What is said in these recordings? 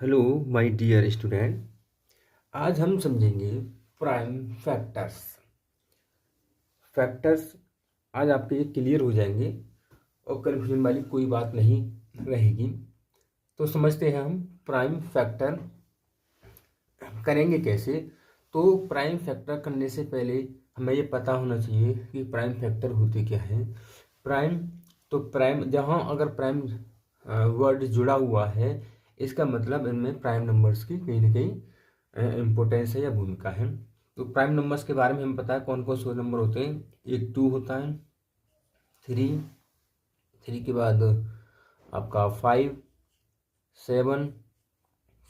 Hello my dear student. आज हम समझेंगे प्राइम फैक्टर्स। फैक्टर्स आज आपके ये क्लियर हो जाएंगे और कन्फ्यूजन वाली कोई बात नहीं रहेगी। तो समझते हैं हम प्राइम फैक्टर करेंगे कैसे। तो प्राइम फैक्टर करने से पहले हमें ये पता होना चाहिए कि प्राइम फैक्टर होते क्या हैं। प्राइम तो प्राइम जहाँ अगर प्राइम वर्ड जुड़ा हुआ है, इसका मतलब इनमें प्राइम नंबर्स की कहीं ना कहीं इम्पोर्टेंस है या भूमिका है। तो प्राइम नंबर्स के बारे में हमें पता है कौन कौन से नंबर होते हैं। एक 2 होता है, 3, 3 के बाद आपका 5, 7,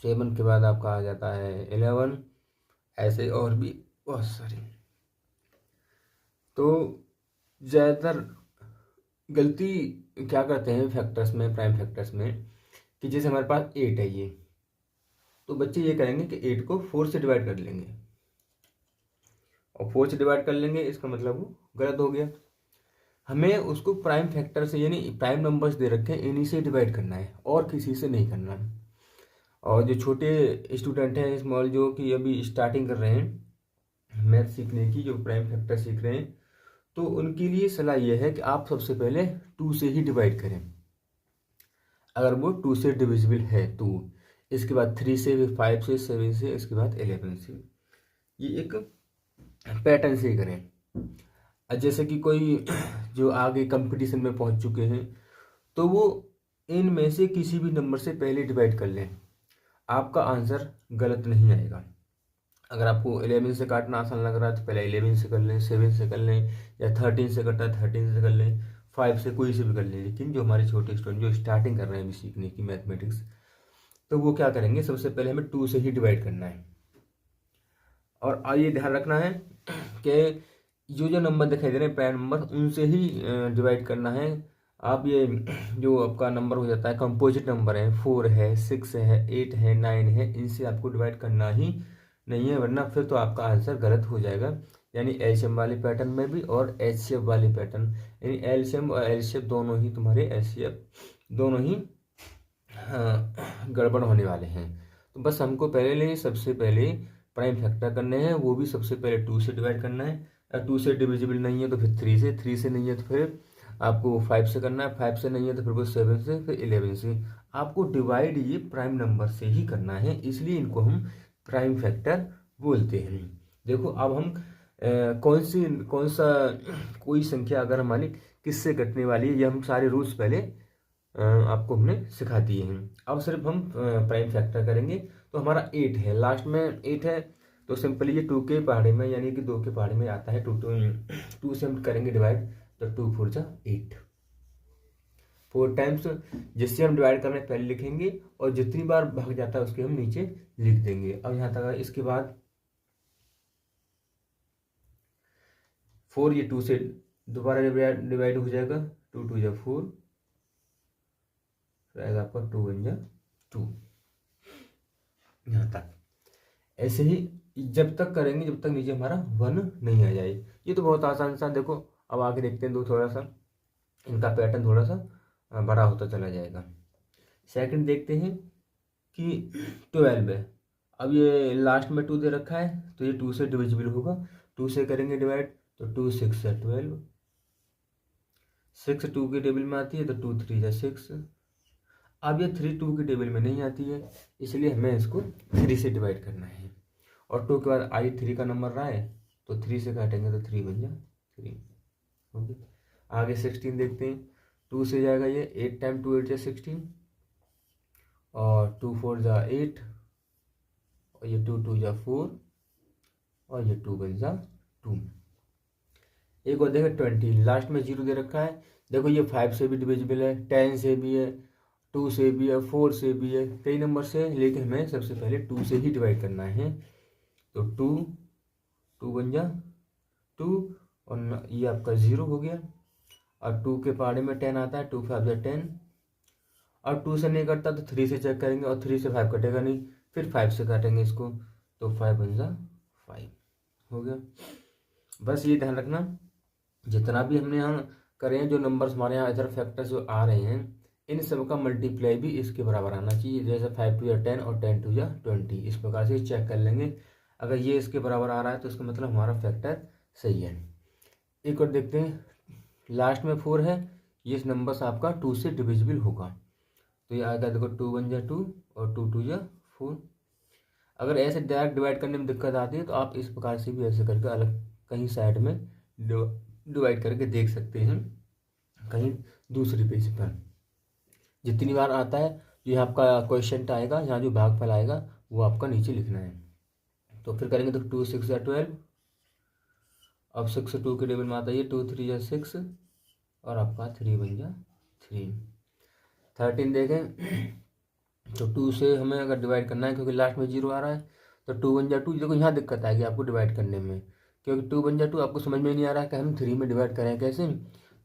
7 के बाद आपका आ जाता है 11, ऐसे और भी बहुत सारे। तो ज़्यादातर गलती क्या करते हैं फैक्टर्स में, प्राइम फैक्टर्स में, कि जैसे हमारे पास 8 है ये, तो बच्चे ये करेंगे कि 8 को 4 से डिवाइड कर लेंगे और 4 से डिवाइड कर लेंगे, इसका मतलब वो गलत हो गया। हमें उसको प्राइम फैक्टर से यानी प्राइम नंबर्स दे रखे हैं इन्हीं से डिवाइड करना है और किसी से नहीं करना है। और जो छोटे स्टूडेंट हैं, स्मॉल, जो कि अभी स्टार्टिंग कर रहे हैं मैथ सीखने की, जो प्राइम फैक्टर सीख रहे हैं, तो उनके लिए सलाह यह है कि आप सबसे पहले 2 से ही डिवाइड करें अगर वो 2 से डिविजिबल है तो। इसके बाद 3 से, 5 से, 7 से, इसके बाद 11 से। ये एक पैटर्न से करें। जैसे कि कोई जो आगे कंपटीशन में पहुंच चुके हैं, तो वो इनमें से किसी भी नंबर से पहले डिवाइड कर लें, आपका आंसर गलत नहीं आएगा। अगर आपको 11 से काटना आसान लग रहा है तो पहले 11 से कर लें, 7 से कर लें, या 13 से कटा 13 से कर लें, 5 से कोई से भी कर लें। लेकिन जो हमारे छोटे स्टूडेंट जो स्टार्टिंग कर रहे हैं अभी सीखने की मैथमेटिक्स, तो वो क्या करेंगे, सबसे पहले हमें 2 से ही डिवाइड करना है। और ये ध्यान रखना है कि जो नंबर दिखाई दे रहे हैं प्राइम नंबर, उनसे ही डिवाइड करना है। आप ये जो आपका नंबर हो जाता है कंपोजिट नंबर है, 4 है, 6 है, 8 है, 9 है, इनसे आपको डिवाइड करना ही नहीं है, वरना फिर तो आपका आंसर गलत हो जाएगा। यानी एलसीएम वाले पैटर्न में भी और एचसीएफ वाले पैटर्न, यानी एलसीएम और एलसीएफ दोनों ही तुम्हारे, एचसीएफ दोनों ही गड़बड़ होने वाले हैं। तो बस हमको पहले सबसे पहले प्राइम फैक्टर करने हैं, वो भी सबसे पहले 2 से डिवाइड करना है। 2 से डिविजिबल नहीं है तो फिर 3 से, 3 से नहीं है तो फिर आपको 5 से करना है, 5 से नहीं है तो फिर वो 7 से, फिर 11 से। आपको डिवाइड ये प्राइम नंबर से ही करना है, इसलिए इनको हम प्राइम फैक्टर बोलते हैं। देखो अब हम कौन सा कोई संख्या अगर हमारी किससे कटने वाली है, ये हम सारे रूल्स पहले आपको हमने सिखा दिए हैं। अब सिर्फ हम प्राइम फैक्टर करेंगे। तो हमारा 8 है, लास्ट में 8 है, तो सिंपली ये 2 के पहाड़े में यानी कि 2 के पहाड़े में आता है। 2 से हम करेंगे डिवाइड, तो 2 4 जा 8, 4 टाइम्स। जिससे हम डिवाइड करने पहले लिखेंगे और जितनी बार भाग जाता है उसके हम नीचे लिख देंगे। अब यहाँ तक इसके बाद 4, ये 2 से दोबारा डिवाइड हो जाएगा, 2 2 जा 4, रहेगा आपका 2 1 जा 2, यहाँ तक। ऐसे ही जब तक करेंगे जब तक नीचे हमारा 1 नहीं आ जाए। ये तो बहुत आसान सा। देखो अब आगे देखते हैं, दो थोड़ा सा इनका पैटर्न थोड़ा सा बड़ा होता चला जाएगा। सेकंड देखते हैं कि 12 है। अब ये लास्ट में 2 दे रखा है, तो ये 2 से डिविजिबल होगा। 2 से करेंगे डिवाइड, तो 2 6 है 12, 6 2 के टेबल में आती है, तो 2 3 है 6। अब ये 3 2 के टेबल में नहीं आती है, इसलिए हमें इसको 3 से डिवाइड करना है। और 2 के बाद आई 3 का नंबर रहा है, तो 3 से काटेंगे तो 3 बन जाए 3। ओके, आगे 16 देखते हैं। 2 से जाएगा ये 8 टाइम 2 8 जा 16, और 2 4 जा 8, और ये 2 2 जा 4, और ये 2 बन जा 2। एक और देखो 20, लास्ट में 0 दे रखा है। देखो ये 5 से भी डिविजिबल है, 10 से भी है, 2 से भी है, 4 से भी है, कई नंबर से, लेकिन हमें सबसे पहले 2 से ही डिवाइड करना है। तो 2 2 बन जा 2, और ये आपका 0 हो गया। और 2 के पहाड़े में 10 आता है, 2 5 जा 10, और 2 से नहीं कटता तो 3 से चेक करेंगे, और 3 से 5 कटेगा नहीं, फिर 5 से काटेंगे इसको, तो 5 बन जा 5 हो गया। बस ये ध्यान रखना, जितना भी हमने यहाँ करे हैं, जो नंबर्स हमारे यहाँ इधर फैक्टर्स जो आ रहे हैं, इन सब का मल्टीप्लाई भी इसके बराबर आना चाहिए, जैसे 5 टू या 10 और 10 टू या 20। इस प्रकार से चेक कर लेंगे। अगर ये इसके बराबर आ रहा है तो इसका मतलब हमारा फैक्टर सही है। एक और देखते हैं, लास्ट में 4 है, ये नंबर से आपका 2 से डिविजिबल होगा, तो ये आएगा देखो 2 1 जा 2 और 2 2 जा 4। अगर ऐसे डायरेक्ट डिवाइड करने में दिक्कत आती है तो आप इस प्रकार से भी ऐसे करके अलग कहीं साइड में डिवाइड करके देख सकते हैं, कहीं दूसरी पेज पर। जितनी बार आता है ये आपका क्वेश्चन आएगा, यहाँ जो भागफल आएगा वो आपका नीचे लिखना है। तो फिर करेंगे तो 2 6 या 12, अब 6 से 2 के टेबल में आता है ये 2 3 या 6 और आपका 3 1 जा 3। 13 देखें तो 2 से हमें अगर डिवाइड करना है, क्योंकि लास्ट में 0 आ रहा है, तो 2 1 जा 2। देखो यहाँ दिक्कत आएगी आपको डिवाइड करने में, क्योंकि 2 1 जा 2 आपको समझ में नहीं आ रहा है कि हम 3 में डिवाइड करें कैसे।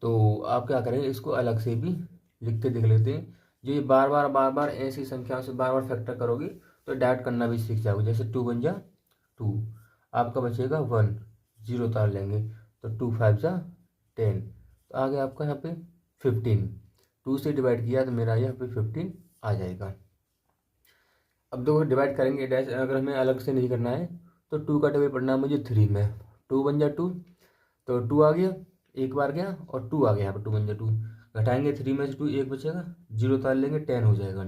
तो आप क्या करेंगे, इसको अलग से भी लिख के देख लेते हैं। जो ये बार बार ऐसी संख्याओं से बार बार फैक्टर करोगे तो डायरेक्ट करना भी सीख जाओगे। जैसे 2 1 जा 2, आपका बचेगा 1, 0 उतार लेंगे तो 2 5 जा 10, तो आगे आपका यहाँ पे 15। 2 से डिवाइड किया तो मेरा यहाँ पे 15 आ जाएगा। अब देखो डिवाइड करेंगे डैश, अगर हमें अलग से नहीं करना है तो 2 का टेबल पढ़ना है मुझे 3 में। 2 1 जा 2, तो 2 आ गया, एक बार गया और 2 आ गया यहाँ पर 2 1 जा 2। घटाएंगे 3 में से 2, एक बचेगा, 0 उतार लेंगे 10 हो जाएगा।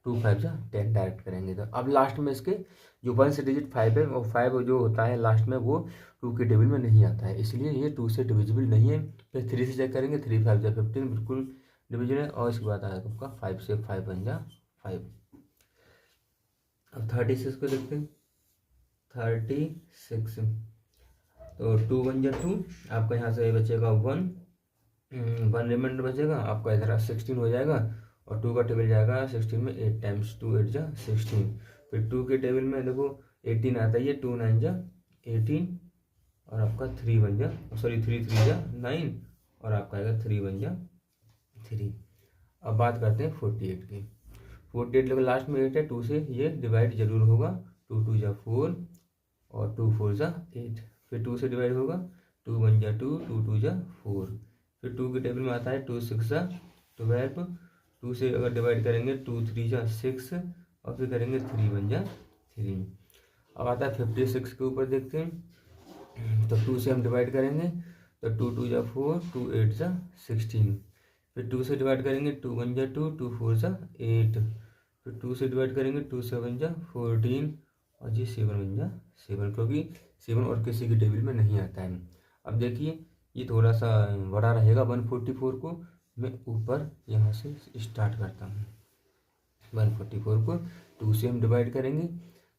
2 5 जा 10 डायरेक्ट करेंगे। तो अब लास्ट में इसके जो 1 से डिजिट 5 है, और 5 जो होता है लास्ट में वो 2 के टेबल में नहीं आता है, इसलिए ये 2 से डिविजिबल नहीं है। फिर 3 से चेक करेंगे, 3 5 जा 15 बिल्कुल डिविजिबल है। और इसके बाद आएगा आपका 5 से 5 1 जा 5। अब 36 को देखते हैं। 36 तो 2 1 जा 2, आपका यहाँ से बचेगा 1 रिमाइंडर बचेगा आपका, इधर 16 हो जाएगा और 2 का टेबल जाएगा 16 में 8 टाइम्स 2 8 जा 16। फिर 2 के टेबल में देखो 18 आता है, 2 9 जा 18 और आपका 3 1 जा 3 3 जा 9 और आपका आएगा 3 1 जा 3। अब बात करते हैं 48 की। 48 लोग लास्ट में 8 है, 2 से ये डिवाइड जरूर होगा। 2 2 जा 4 और 2 4 जा 8। फिर 2 से डिवाइड होगा, 2 1 जा 2 2 2 जा 4। फिर 2 के टेबल में आता है 2 6 जा 12। 2 से अगर डिवाइड करेंगे 2 3 जा 6 और फिर करेंगे 3 1 जा 3। अब आता है 56 के ऊपर देखते हैं। तो 2 से हम डिवाइड करेंगे तो 2 2 जा 4 2 8 जा 16। फिर 2 से डिवाइड करेंगे 2 1 जा 2 2 4 जा 8। फिर 2 से डिवाइड करेंगे 2 7 जा 14 और जी 7 1 जा 7, क्योंकि 7 और किसी के टेबल में नहीं आता है। अब देखिए ये थोड़ा सा बड़ा रहेगा 144 को मैं ऊपर यहाँ से स्टार्ट करता हूँ। 144 को 2 से हम डिवाइड करेंगे,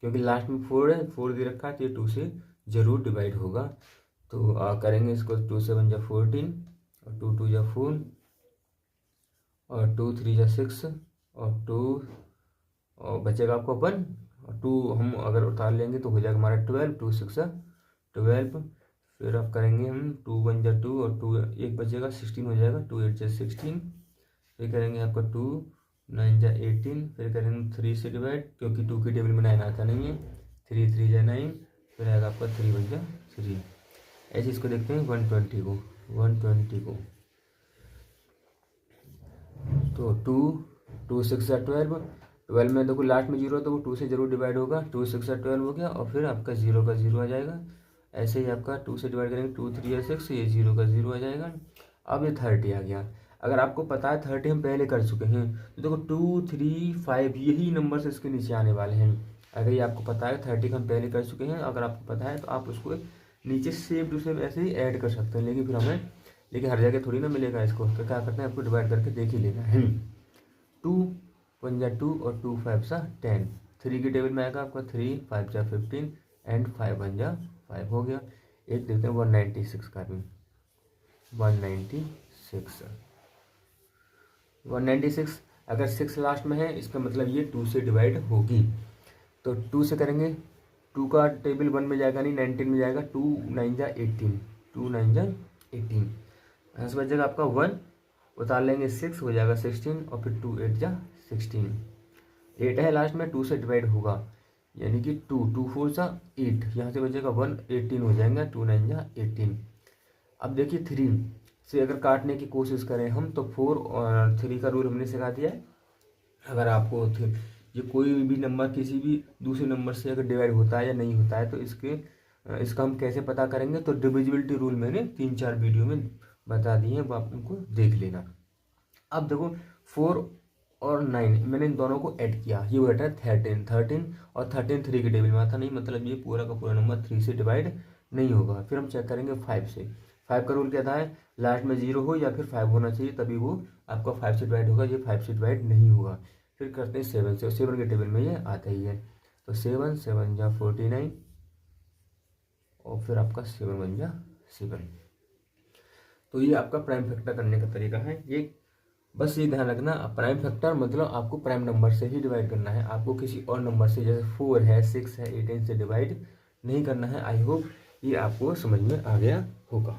क्योंकि लास्ट में 4 है, 4 दे रखा है तो ये 2 से ज़रूर डिवाइड होगा। तो करेंगे इसको 2 7 जा 14 और 2 2 जा 4 और 2 3 जा 6 और 2 और बचेगा आपको 1 और 2 हम अगर उतार लेंगे तो हो जाएगा हमारा 12। 2 6 जा 12। फिर अब करेंगे हम 2 1 जा 2 और 2 एक बचेगा 16 हो जाएगा। 2 8 जा 16। फिर करेंगे आपका 2 9 जा 18। फिर करेंगे 3 से डिवाइड, क्योंकि 2 की टेबल में 9 आता नहीं है। 3 3 जा 9। फिर आएगा आपका 3 1 जा 3। ऐसे इसको देखते हैं 120 को। 120 को तो 2 6 जा 12। 12 में देखो लास्ट में 0 तो वो 2 से जरूर डिवाइड होगा। 2 6 जा 12 हो गया और फिर आपका 0 का 0 आ जाएगा। ऐसे ही आपका 2 से डिवाइड करेंगे 2 3 या 6, ये 0 का 0 आ जाएगा। अब ये 30 आ गया। अगर आपको पता है 30 हम पहले कर चुके हैं तो देखो 2 3 5 यही नंबर इसके नीचे आने वाले हैं। अगर ये आपको पता है 30 हम पहले कर चुके हैं, अगर आपको पता है तो आप उसको नीचे सेम टू सेम ऐसे ही ऐड कर सकते हैं। लेकिन हर जगह थोड़ी ना मिलेगा इसको, तो क्या करते हैं आपको डिवाइड करके देख ही लेना है। 2 1 जा 2 और 2 5 जा 10। 3 की टेबल में आएगा आपका 3 5 जा 15 एंड 5 1 जा 5 हो गया। एक देखते हैं 196 का भी। 196 अगर 6 लास्ट में है इसका मतलब ये 2 से डिवाइड होगी। तो 2 से करेंगे, 2 का टेबल 1 में जाएगा नहीं 19 में जाएगा। 2 9 जा 18। 2 9 जा 18। यहाँ से बचेगा आपका 1 उतार लेंगे 6 हो जाएगा 16 और फिर 2 8 जा 16। 8 है लास्ट में, 2 से डिवाइड होगा यानी कि 2 2 4 जा 8। यहाँ से बचेगा 1 18 हो जाएगा। 2 9 जा 18। अब देखिए से अगर काटने की कोशिश करें हम तो 4 और 3 का रूल हमने सिखा दिया है। अगर आपको ये कोई भी नंबर किसी भी दूसरे नंबर से अगर डिवाइड होता है या नहीं होता है तो इसका हम कैसे पता करेंगे, तो डिविजिबिलिटी रूल मैंने 3-4 वीडियो में बता दिए हैं, वो आप उनको देख लेना। अब देखो 4 और 9 मैंने इन दोनों को ऐड किया, ये बैठा है 13 और 13 3 के टेबल में आता नहीं, मतलब ये पूरा का पूरा नंबर 3 से डिवाइड नहीं होगा। फिर हम चेक करेंगे 5 से। 5 का रूल क्या था, लास्ट में 0 हो या फिर 5 होना चाहिए तभी वो आपका 5 से डिवाइड होगा, ये 5 से डिवाइड नहीं होगा। फिर करते हैं 7 से, 7 के टेबल में ये आता ही है, तो 7 7 जा 49 और फिर आपका 7 1 जा 7। तो ये आपका प्राइम फैक्टर करने का तरीका है। ये बस ये ध्यान रखना, प्राइम फैक्टर मतलब आपको प्राइम नंबर से ही डिवाइड करना है, आपको किसी और नंबर से जैसे 4 है 6 है 18 से डिवाइड नहीं करना है। आई होप ये आपको समझ में आ गया होगा।